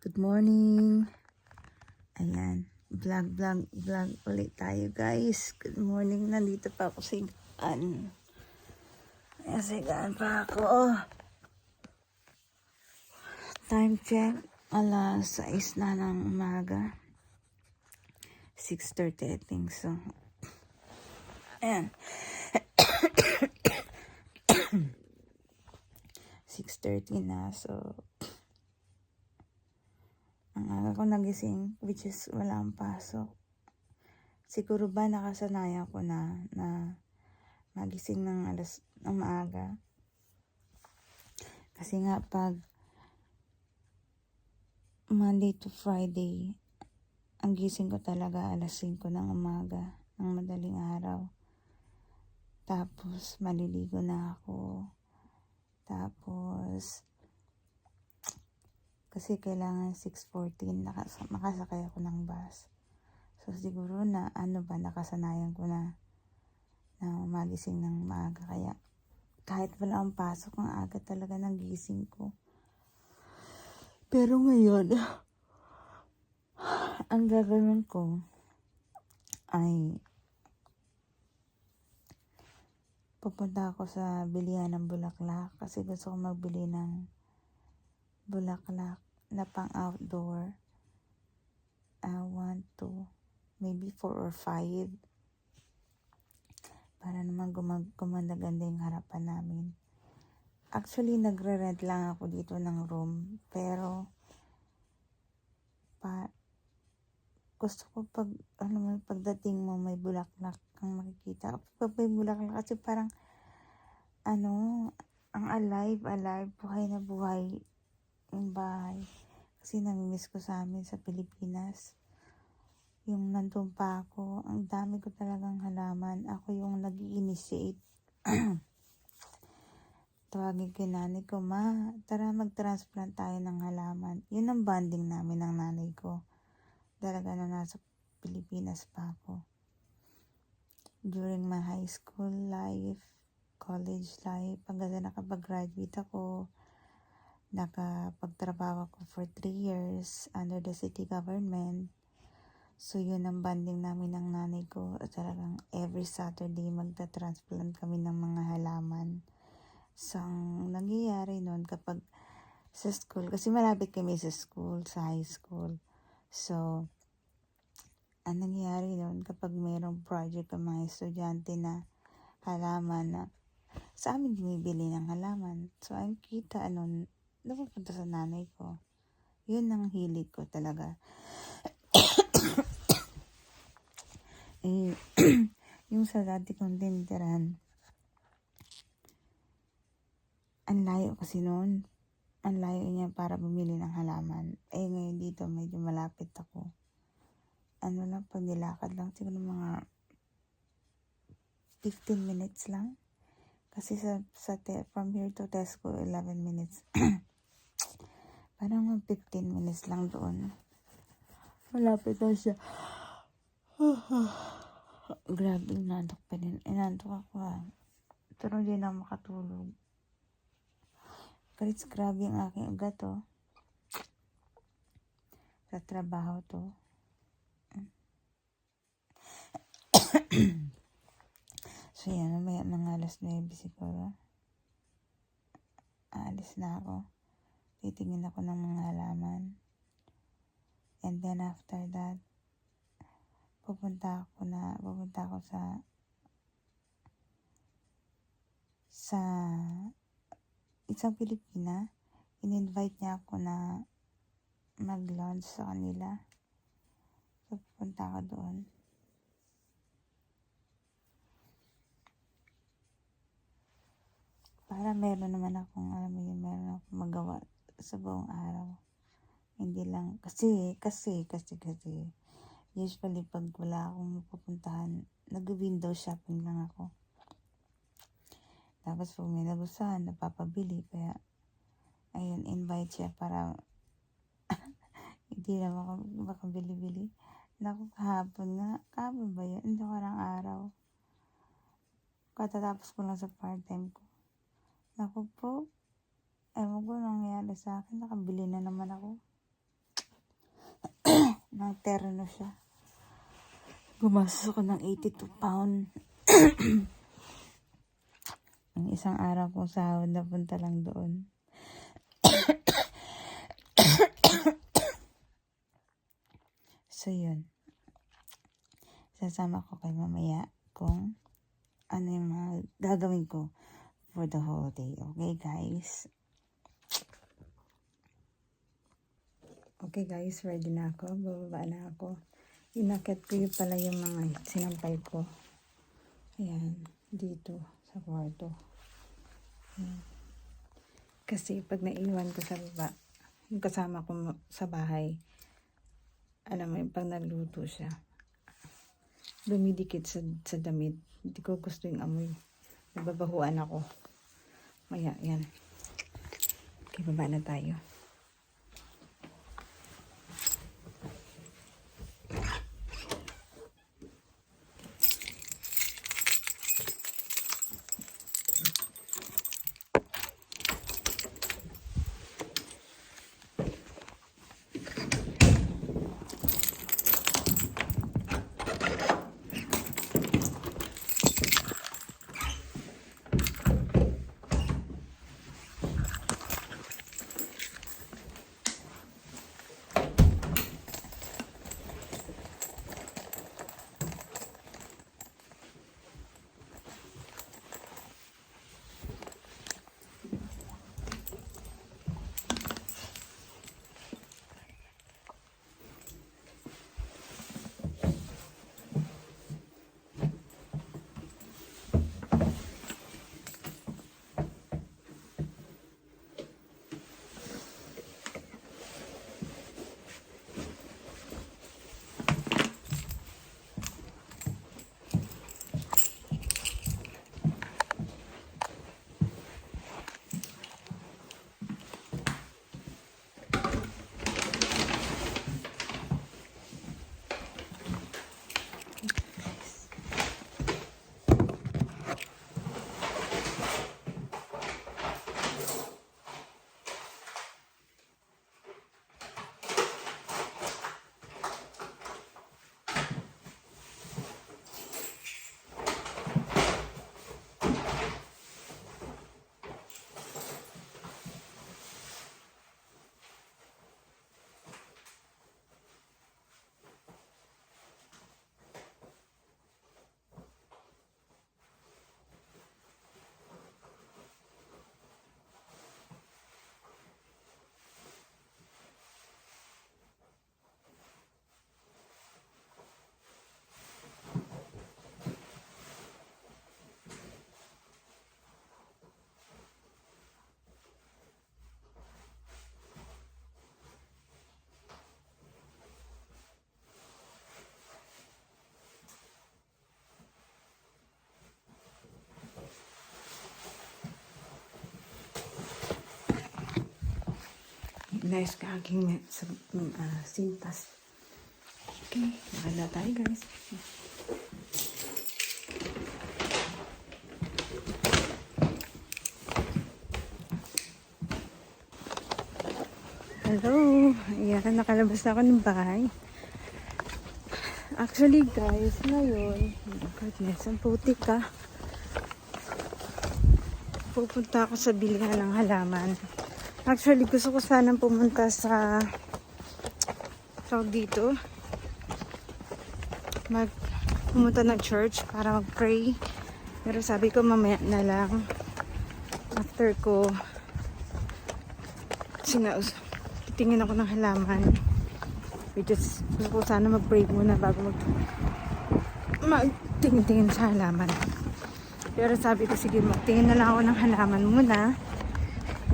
Good morning. Ayan, vlog ulit tayo guys. Good morning, nandito pa ako sa higaan. Ayan, sa higaan pa ako. Time check, alas 6 na ng umaga. 6:30 I think so. Ayan. 6:30 na, so ang aga ko nagising, which is wala akong pasok. Siguro ba nakasanayan ko na magising ng maaga. Kasi nga pag Monday to Friday, ang gising ko talaga alas 5 ng umaga, ng madaling araw. Tapos maliligo na ako. Tapos kasi kailangan 6:14 makasakay ako ng bus. So siguro na nakasanayan ko na magising ng maaga, kaya kahit wala akong pasok, ang aga talaga ng gising ko. Pero ngayon, ang gagawin ko ay pupunta ako sa bilihan ng bulaklak kasi gusto ko magbili ng bulaklak na pang outdoor. 1, 2, maybe 4 or 5 para naman gumanda-ganda yung harapan namin. Actually, nagre-rent lang ako dito ng room, pero gusto ko pagdating mo may bulaklak kang makikita. Pag may bulaklak kasi parang ang alive, buhay na buhay yung bahay. Kasi namimiss ko sa amin sa Pilipinas. Yung nandun pa ako, ang dami ko talagang halaman. Ako yung nag-i-initiate. Tawagin ko yung nanay ko, "Ma, tara mag-transplant tayo ng halaman." Yun ang bonding namin ng nanay ko. Talaga na nasa Pilipinas pa ako. During my high school life, college life, hanggang nakapag-graduate ako, nakapagtrabaho ako for 3 years under the city government. So yun ang bonding namin ng nanay ko. Talagang every Saturday magta-transplant kami ng mga halaman. So ang nangyayari nun kapag sa school, kasi malapit kami sa school, sa high school. So ang nangyayari nun kapag mayroong project ang mga estudyante na halaman, na sa amin bumibili ng halaman. So ang kita nun, napupunta sa nanay ko. Yun ang hilig ko talaga. Yung sa dati kong tinitirahan, ang layo kasi noon. Ang layo niya para bumili ng halaman. Ngayon dito medyo malapit ako. Lang, pag nilakad lang, siguro mga 15 minutes lang. Kasi from here to Tesco, 11 minutes. Parang 15 minutes lang doon. Malapit na siya. Grabe, inantok pa din. Inantok ako Pero hindi na makatulog. Kasi grabe ang aking ugat sa trabaho to. So yan, mamaya mga alas 9 siguro. Aalis na ako. Titingin ako ng mga halaman. And then after that, pupunta ako sa isang Pilipina. In-invite niya ako na mag-lunch sa kanila. So pupunta ako doon. Para meron akong magawa sa buong araw. Hindi lang, kasi, usually pag wala akong mapupuntahan, nag-window shopping lang ako. Tapos pag may nagustuhan, napapabili. Kaya, ayun, invite siya para hindi na makabili-bili. Naku, kahapon ba yun? Hindi ko lang araw. Katatapos ko lang sa part-time ko. Naku po, ewan ko nangyari sa akin, nakabili na naman ako. Ng terno siya. Gumastos ako ng 82 pound. Ang isang araw kong sahod na punta lang doon. So, yun. Sasama ko kay mamaya kung ano yung mga gagawin ko for the whole day. Okay, guys? Okay, guys. Ready na ako. Bababa na ako. Inakit ko yung pala yung mga sinampay ko. Ayan. Dito sa kwarto. Ayan. Kasi pag naiwan ko sa baba, yung kasama ko sa bahay, alam mo yung pag nagluto siya, dumidikit sa damit. Hindi ko gusto yung amoy. Nababahuan ako. Kaya, yan. Okay, baba na tayo. Nice ka aking sintas. Okay, nakala tayo, guys. Hello. Ayan, nakalabas na ako ng bahay. Actually, guys, ngayon, goodness, ang putik ka. Pupunta ako sa bilihan ng halaman. Actually, gusto ko sanang pumunta sa dito. Pumunta ng church para mag-pray. Pero sabi ko mamaya na lang. After ko titingin ako ng halaman. Which is, gusto ko sana mag-pray muna bago magtingin sa halaman. Pero sabi ko, sige, magtingin na lang ako ng halaman muna.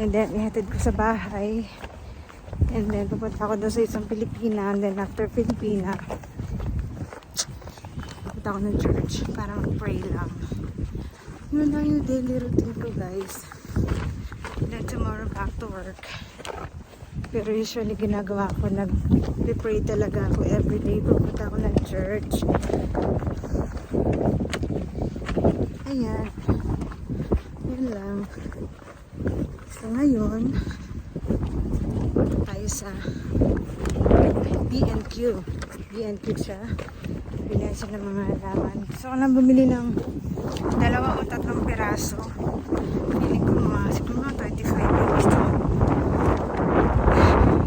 And then, ihatid ko sa bahay. And then, pupunta ako doon sa isang Pilipina. And then, after Pilipina, pupunta ako ng church para mag-pray lang. Yun lang yung daily routine ko, guys. And then, tomorrow, back to work. Pero usually, ginagawa ko, nag-pray talaga ako everyday. Pupunta ako ng church. Ayan. Yun lang. So ngayon, tayo sa B&Q. B&Q siya. Bilihan siya ng mga halaman. Gusto ko lang bumili ng 2 o 3 piraso. Piling ko siguro mga 25 pesos to.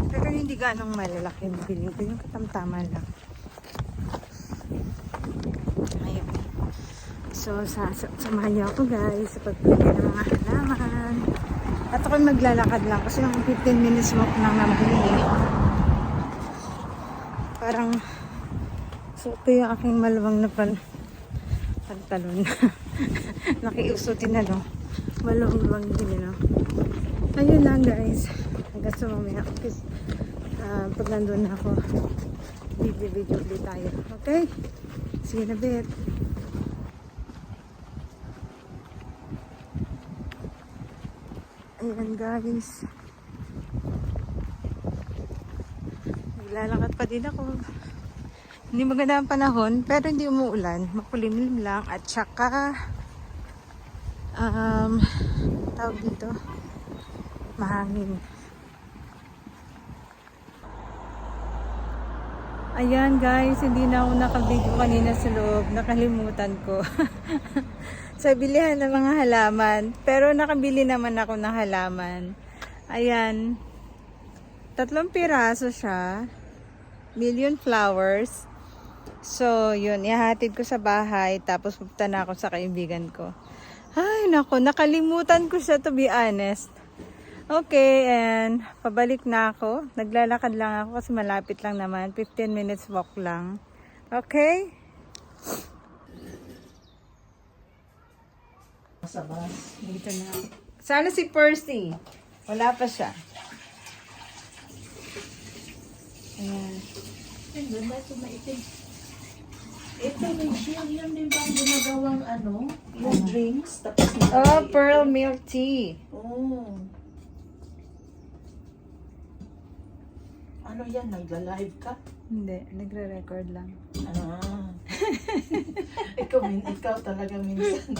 Pero hindi ganong malalaki yung piling ko. Yung katamtama lang. Ayun. So, samahan niyo ako guys sa pagpili ng mga halaman. At ako'y maglalakad lang kasi yung 15 minutes walk lang naman yun. Parang suot ko yung aking maluwang na pantalon. Nakiusutin na, no? Maluwang din, no? Ayun lang, guys. Hanggang sa mamaya. Kasi, pag nandun na ako, video ulit tayo. Okay? See you in a bit. Ayan, guys. Naglalakad pa din ako. Hindi maganda ang panahon, pero hindi umuulan. Makulimlim lang. At saka, tawag dito, mahangin. Ayan guys, hindi na ako naka-video kanina sa loob. Nakalimutan ko. Sa bilihan ng mga halaman. Pero nakabili naman ako ng halaman. Ayan. 3 piraso siya. Million flowers. So, yun, ihahatid ko sa bahay, tapos pupunta na ako sa kaibigan ko. Ay, nako, nakalimutan ko siya, to be honest. Okay, and pabalik na ako. Naglalakad lang ako kasi malapit lang naman. 15 minutes walk lang. Okay? Sa bus. Dito na ako. Sana si Percy. Wala pa siya. Ayan. Ang ganda, sumaitin. Ito, Rachel, yan din ba ang ginagawang yung drinks? Tapos Oh, pearl milk tea. Oh. Ano yan? Nagla-live ka? Hindi, nagre-record lang. Ah. ikaw talaga minsan.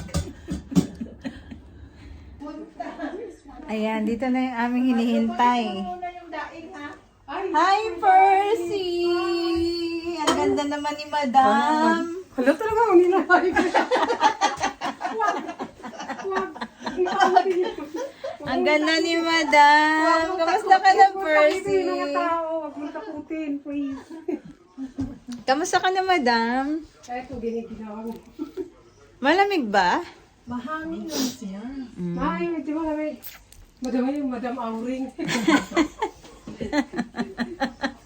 Ayan, dito na yung aming hinihintay. Muna yung daing, ha? Hi, Percy! Ang ganda naman ni Madam. Hala talaga ako nilalahay ko. Ang ganda ni Madam. Kamusta ka na, Percy? Mga tao, huwag mong takutin, please. Kamusta ka na, Madam? Kahit kung giniginawa mo. Malamig ba? Mahangin lang siya. Ay, medyo malamig. Madama yung Madam Auring.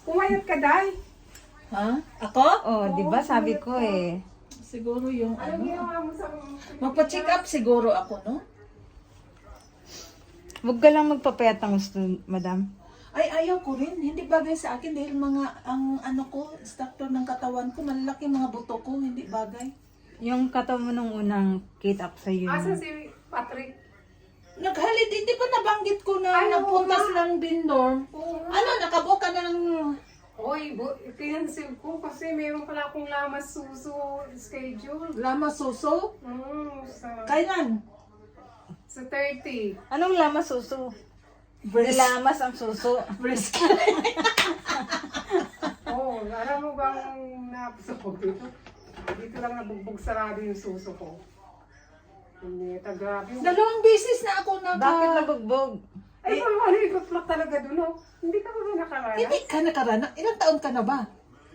Umayat ka, Day. Ha? Ako? Oh, di ba sabi ko eh. Siguro yung Anong ginawa mo sa... Magpa-check up siguro ako, no? Huwag ka lang magpapayat ng gusto, Madam. Ay, ayaw ko rin. Hindi bagay sa akin dahil ang structure ng katawan ko, malalaki mga buto ko, hindi bagay. Yung katawan mo nung unang kit up sa iyo. Asa si Patrick? Naghalid, hindi ba nabanggit ko na Ay, oo napuntas nga. lang Bindor? Ano, nakabuka na ng... Oy, pinansin ko kasi meron pala akong lamas suso schedule. Lama Suso? Kailan? Sa 30. Anong lamas suso? Breast. Lamas ang suso. Breast. Oo, alam mo bang napasapog dito? Dito lang nabugbog sarado yung suso ko. Hindi, grabe. 2 beses na ako Bakit nabugbog? Ay, malikot lang talaga dun, oh. Hindi ka ba nakaranas? Hindi ka nakarana. Ilang taon ka na ba?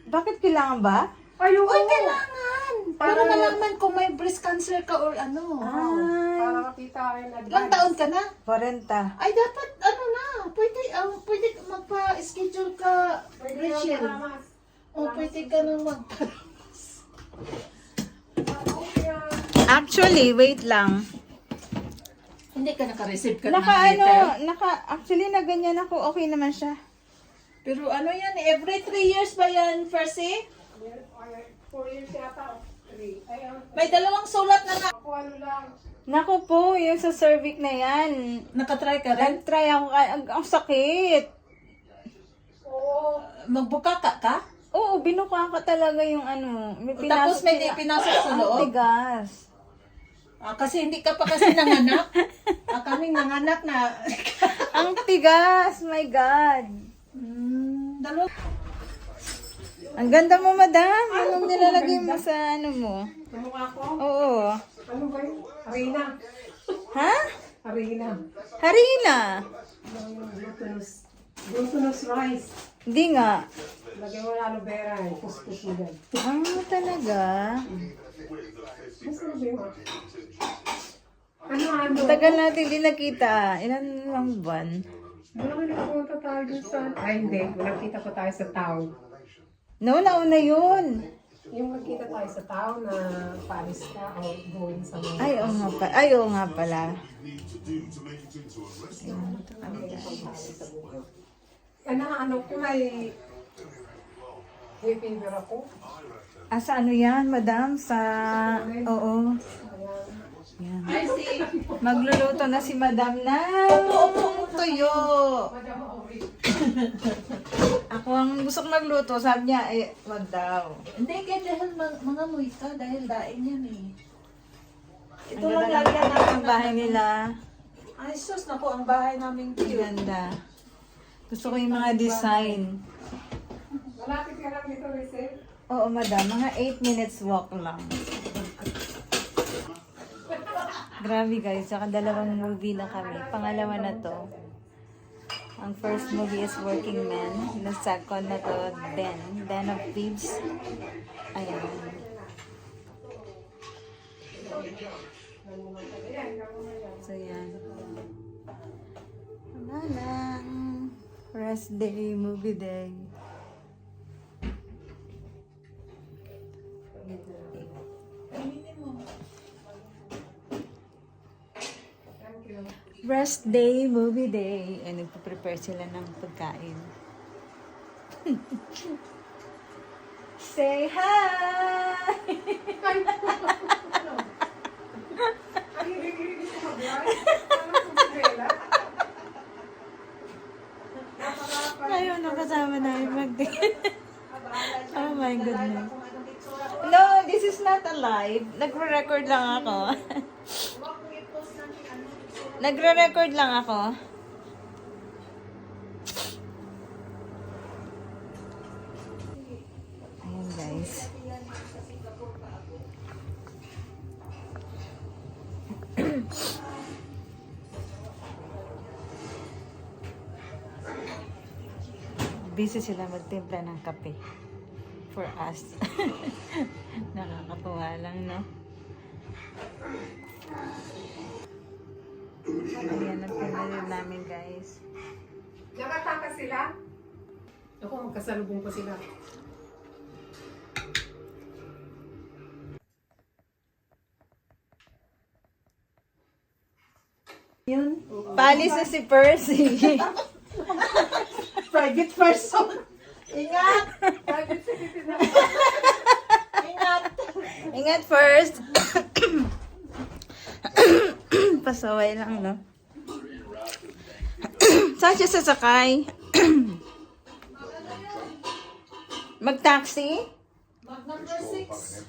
Bakit kailangan ba? Ayoko. Uy, kailangan! Para Para- malaman kung may breast cancer ka or ano. Para makita ko yung advance. Ilang taon ka na? 40. Ay, dapat, pwede magpa-schedule ka, Pwede Rachel. lang malamas. O, pwede ka nang magpa... Okay, Actually, wait lang. Hindi ka naka-receive ka ng letter. Actually na ganyan ako, okay naman siya. Pero ano yan, every 3 years ba yan, Percy? 4 years yata. 3. Ay, May 2 sulat na nga. ako ano lang. Naku po, yung sa cervix na yan. Nakatry ka rin? Nag-try ako, ang sakit. Oo. Magbuka ka? Oo, binuka ka talaga yung ano. May Tapos may pinasok sa Ang loob? tigas. Kasi hindi ka pa kasi nanganak. Kaming nanganak na. Ang tigas, my God. 2 Ang ganda mo, madam. Anong nilalagay mo sa ano mo? Sa mukha ko? Oo. Ano ba yun? Harina. Ha? Harina. Harina. Glutinous rice. Hindi nga. Lagyan mo na aloe vera. Kuskus mo dyan. Talaga? Mas ano ba yun? Ano? Tagal natin hindi nakita. Ilan lang buwan? Wala ka nakapunta tayo dun sa... Ay, hindi. Walang kita pa tayo sa town. No, nauna yun. Yung magkita tayo sa town na paalis ka o going sa mga... Ay, oo nga pala. Ay, oo nga pala. Ano, kung may fever ako. Sa ano yan, madam? Sa... Oo. Yan. Magluluto na si madam na tuyo. Ako ang gusto kong magluto. Sabi niya, wag daw. Hindi, kaya dahil mga muy ka, dahil daing yan eh. Ito lang lalagyan natin ang bahay nila. Ay, sus, naku, ang bahay namin Ang ganda. Gusto ko yung mga design. Malapit ka lang dito, Rizal. Oo, madam. Mga 8 minutes walk lang. Grabe guys, saka dalawang movie na kami. Pangalawa na to. Ang first movie is Working Man. The second na to, Den of Thieves. Ayan. So yan. Wala lang. Rest day, movie day. Rest day, movie day. Ay, nagpa-prepare sila ng pagkain. Say hi! Ayaw na kasama namin mag-date. Oh my goodness. No, this is not alive. Nagre-record lang ako. Nagre-record lang ako. Ayan guys. Busy sila magtimpla ng kape for us. Nakakatuwa lang, no? Ayan, nagpinalil namin, guys. Nakataka sila? Ako, magkasalubong pa sila. Yun. Palis na si Percy. Private person. Ingat! Private citizen. Ingat! Ingat first. Pasaway lang, no? Saan siya sasakay? Mag-taxi? Mag number 6.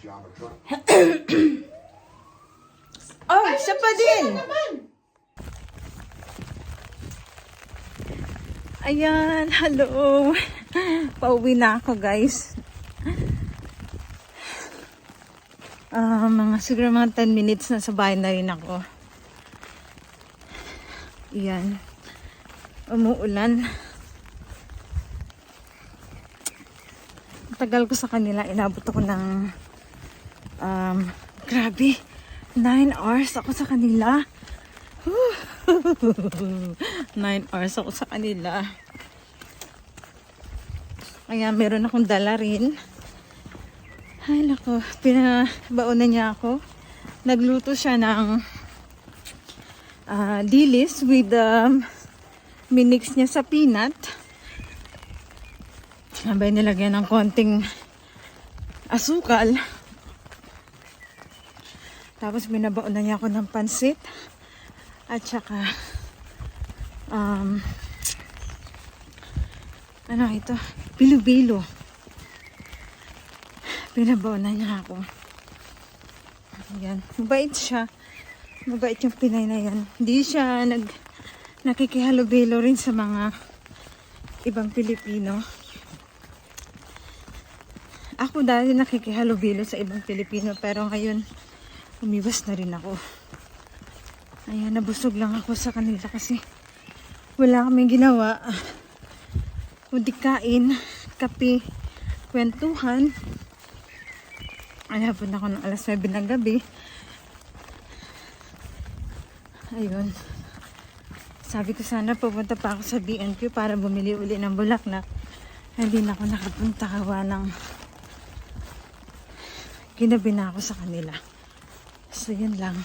Oh, siya pa din. Ayan, hello. Pauwi na ako, guys. Siguro mga 10 minutes na sa bahay na rin ako. Ayan. Umuulan. Tagal ko sa kanila. Inabot ako ng grabe. 9 hours ako sa kanila. 9 hours ako sa kanila. Kaya meron akong dala rin. Ay, nako. Pinabaunan niya ako. Nagluto siya ng dilis with minix niya sa peanut. Sabay nilagyan ng konting asukal. Tapos binabaunan niya ako ng pansit. At saka ano ito? Bilo-bilo. Pinabaunan niya ako. Ayan. Mabait siya. Mabait yung Pinay na yan. Hindi siya nakikihalubilo rin sa mga ibang Pilipino. Ako dati nakikihalubilo sa ibang Pilipino, pero ngayon, umiwas na rin ako. Ayan, nabusog lang ako sa kanila kasi wala kaming ginawa. Kundi kain, kape, kwentuhan. Alapon ako ng alas 9 ng gabi. Ayun. Sabi ko sana pupunta pa ako sa BNQ para bumili uli ng bulaklak. Hindi na ako nakapunta kawa ng ginabi na ako sa kanila. So yun lang.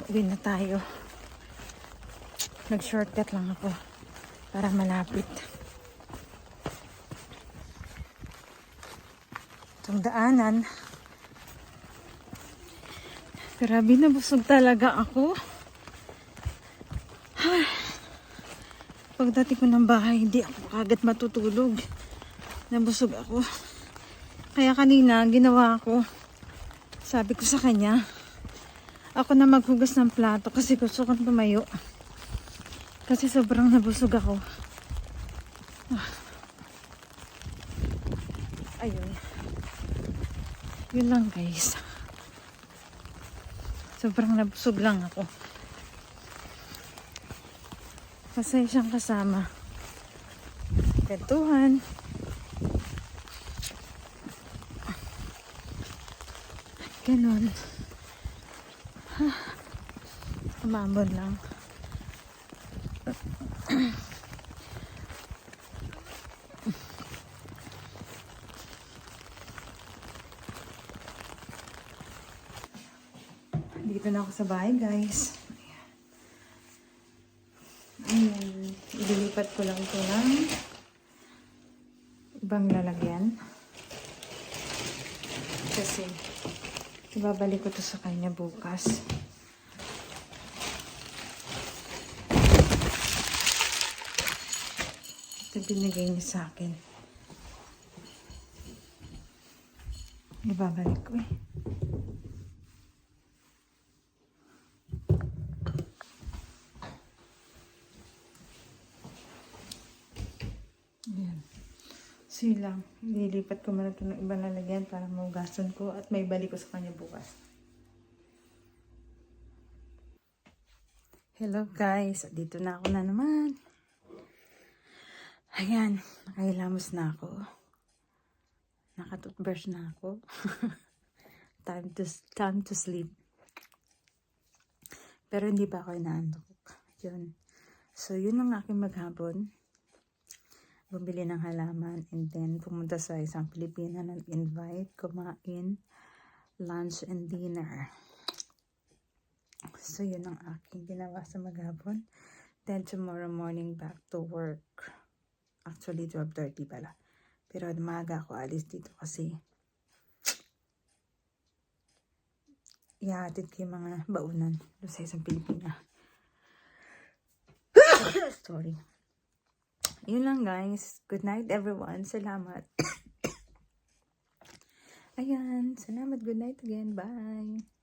Uwi na tayo. Nag-shortcut lang ako para malapit. Itong daanan. Grabe, nabusog talaga ako. Pagdating ko ng bahay, hindi ako kagad matutulog. Nabusog ako. Kaya kanina, ginawa ko. Sabi ko sa kanya, ako na maghugas ng plato kasi gusto kong tumayo. Kasi sobrang nabusog ako. Ayun. Yun lang guys. Sobrang nabusog lang ako. Masaya siyang kasama. Kwentuhan. Ganon. Umambon lang. Dito na ako sa bahay, guys. Ayan. Ililipat ko lang ito ng ibang lalagyan. Kasi ibabalik ko to sa kanya bukas. Ito binigay niya sa akin. Ibabalik ko eh. Ayan. So yun lang. Nilipat ko muna ito ng ibang lalagyan para maugasan ko at may balik ko sa kanya bukas. Hello guys. Dito na ako na naman. Ayan. Nakahilamos na ako. Nakatoothbrush na ako. time to sleep. Pero hindi pa ako inaantok. Yun. So yun ang aking maghapon. Bumili ng halaman and then pumunta sa isang Pilipina nag-invite, kumain, lunch and dinner. So yun ang aking ginawa sa maghapon. Then tomorrow morning back to work. Actually 12:30 pala. Pero maaga ako alis dito kasi ihahatid ko yung mga baunan doon sa isang Pilipina. Sorry. Yun lang guys. Good night everyone. Salamat. Ayan. Salamat. Good night again. Bye.